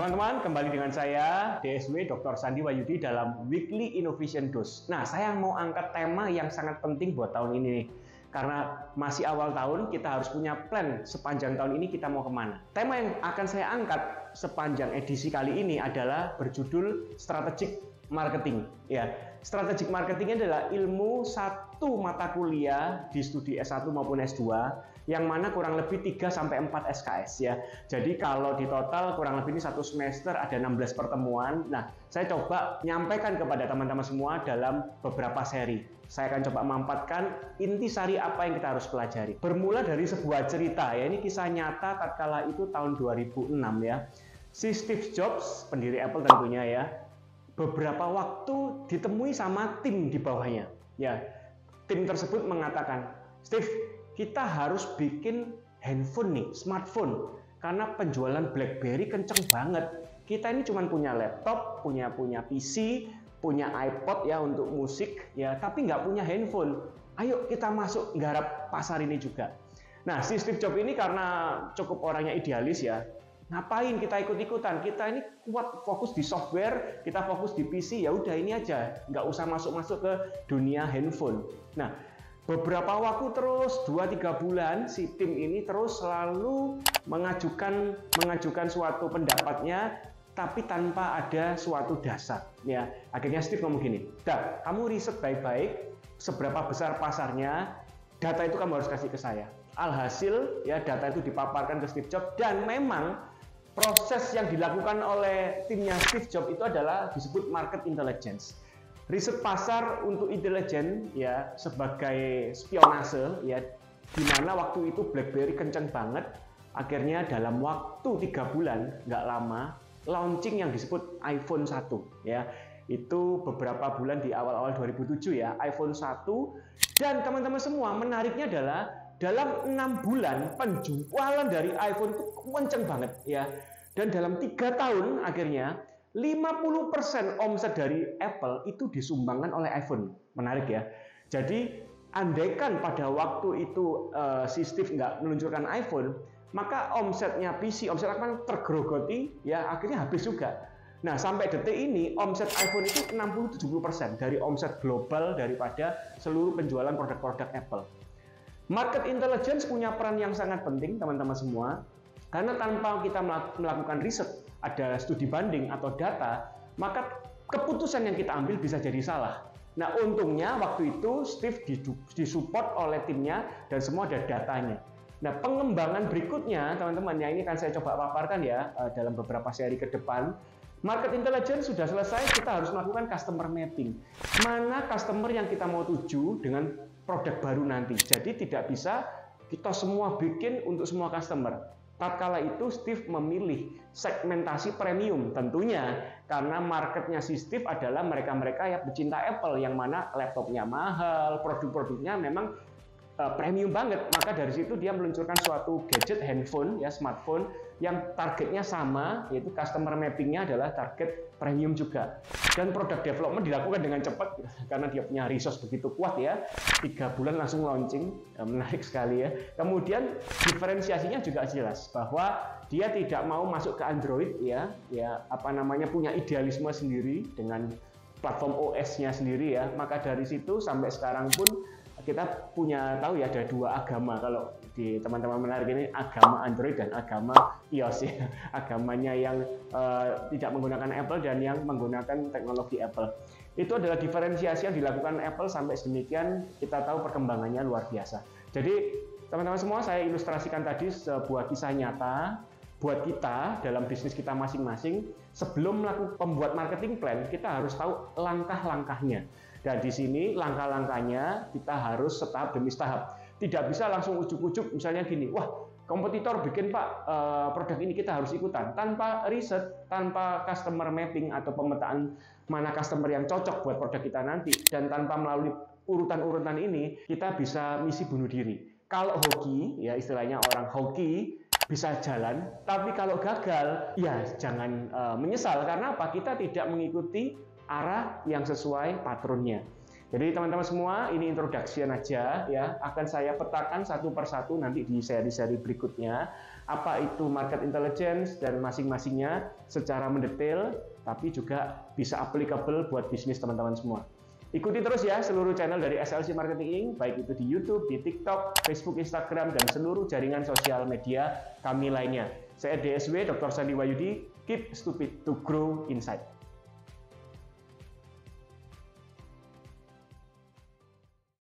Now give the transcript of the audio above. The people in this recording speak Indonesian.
teman-teman, kembali dengan saya DSW Dr. Sandi Wahyudi dalam Weekly Innovation Dose. Nah, saya mau angkat tema yang sangat penting buat tahun ini nih. Karena masih awal tahun, kita harus punya plan sepanjang tahun ini kita mau kemana. Tema yang akan saya angkat sepanjang edisi kali ini adalah berjudul Strategic Marketing. Ya, Strategic Marketing adalah ilmu satu mata kuliah di studi S1 maupun S2 yang mana kurang lebih 3-4 SKS ya. Jadi kalau di total kurang lebih ini satu semester ada 16 pertemuan. Nah, saya coba nyampaikan kepada teman-teman semua dalam beberapa seri. Saya akan coba mampatkan intisari apa yang kita harus pelajari. Bermula dari sebuah cerita ya, ini kisah nyata tatkala itu tahun 2006 ya. Si Steve Jobs, pendiri Apple tentunya ya, beberapa waktu ditemui sama tim di bawahnya. Ya, tim tersebut mengatakan, "Steve, kita harus bikin handphone nih, smartphone, karena penjualan BlackBerry kenceng banget. Kita ini cuma punya laptop, punya PC, punya iPod ya untuk musik ya, tapi nggak punya handphone. Ayo kita masuk garap pasar ini juga." Nah, si Steve Jobs ini karena cukup orangnya idealis ya, ngapain kita ikut-ikutan? Kita ini kuat fokus di software, kita fokus di PC, ya udah ini aja, nggak usah masuk-masuk ke dunia handphone. Nah, beberapa waktu terus 2-3 bulan si tim ini terus selalu mengajukan suatu pendapatnya tapi tanpa ada suatu dasar ya. Akhirnya Steve ngomong gini, "Dah, kamu riset baik-baik seberapa besar pasarnya, data itu kamu harus kasih ke saya." Alhasil ya data itu dipaparkan ke Steve Jobs dan memang proses yang dilakukan oleh timnya Steve Jobs itu adalah disebut market intelligence. Riset pasar untuk intelijen ya sebagai spionase ya, di mana waktu itu BlackBerry kenceng banget. Akhirnya dalam waktu 3 bulan nggak lama launching yang disebut iPhone 1 ya. Itu beberapa bulan di awal-awal 2007 ya, iPhone 1. Dan teman-teman semua, menariknya adalah dalam 6 bulan penjualan dari iPhone itu kenceng banget ya. Dan dalam 3 tahun akhirnya 50% omset dari Apple itu disumbangkan oleh iPhone. Menarik ya. Jadi andaikan pada waktu itu si Steve nggak meluncurkan iPhone, maka omsetnya PC, omset iPhone tergerogoti ya, akhirnya habis juga. Nah, sampai detik ini omset iPhone itu 60-70% dari omset global daripada seluruh penjualan produk-produk Apple. Market intelligence punya peran yang sangat penting teman-teman semua, karena tanpa kita melakukan riset, ada studi banding atau data, maka keputusan yang kita ambil bisa jadi salah. Nah, untungnya waktu itu Steve disupport oleh timnya dan semua ada datanya. Nah, pengembangan berikutnya teman-teman, ya ini akan saya coba paparkan ya dalam beberapa seri ke depan. Market intelligence sudah selesai, kita harus melakukan customer mapping. Mana customer yang kita mau tuju dengan produk baru nanti. Jadi tidak bisa kita semua bikin untuk semua customer. Tatkala itu Steve memilih segmentasi premium tentunya karena marketnya si Steve adalah mereka-mereka yang pecinta Apple yang mana laptopnya mahal, produk-produknya memang premium banget. Maka dari situ dia meluncurkan suatu gadget handphone ya, smartphone yang targetnya sama, yaitu customer mappingnya adalah target premium juga. Dan produk development dilakukan dengan cepat karena dia punya resource begitu kuat ya. 3 bulan langsung launching, menarik sekali ya. Kemudian diferensiasinya juga jelas bahwa dia tidak mau masuk ke Android ya punya idealisme sendiri dengan platform OS-nya sendiri ya. Maka dari situ sampai sekarang pun kita punya tahu ya ada 2 agama kalau di teman-teman menarik ini, agama Android dan agama iOS ya. Agamanya yang tidak menggunakan Apple dan yang menggunakan teknologi Apple. Itu adalah diferensiasi yang dilakukan Apple sampai sedemikian, kita tahu perkembangannya luar biasa. Jadi teman-teman semua, saya ilustrasikan tadi sebuah kisah nyata buat kita dalam bisnis kita masing-masing. Sebelum melakukan pembuat marketing plan, kita harus tahu langkah-langkahnya. Dan di sini langkah-langkahnya kita harus setahap demi setahap. Tidak bisa langsung ujuk-ujuk misalnya gini, wah kompetitor bikin Pak produk ini kita harus ikutan. Tanpa riset, tanpa customer mapping atau pemetaan mana customer yang cocok buat produk kita nanti, dan tanpa melalui urutan-urutan ini, kita bisa misi bunuh diri. Kalau hoki, ya istilahnya orang hoki, bisa jalan, tapi kalau gagal, ya jangan menyesal. Karena apa? Kita tidak mengikuti arah yang sesuai patronnya. Jadi teman-teman semua, ini introduction aja ya. Akan saya petakan satu persatu nanti di seri-seri berikutnya. Apa itu market intelligence dan masing-masingnya secara mendetail, tapi juga bisa applicable buat bisnis teman-teman semua. Ikuti terus ya seluruh channel dari SLC Marketing Inc., baik itu di YouTube, di TikTok, Facebook, Instagram, dan seluruh jaringan sosial media kami lainnya. Saya DSW, Dr. Sandi Wahyudi, keep stupid to grow inside.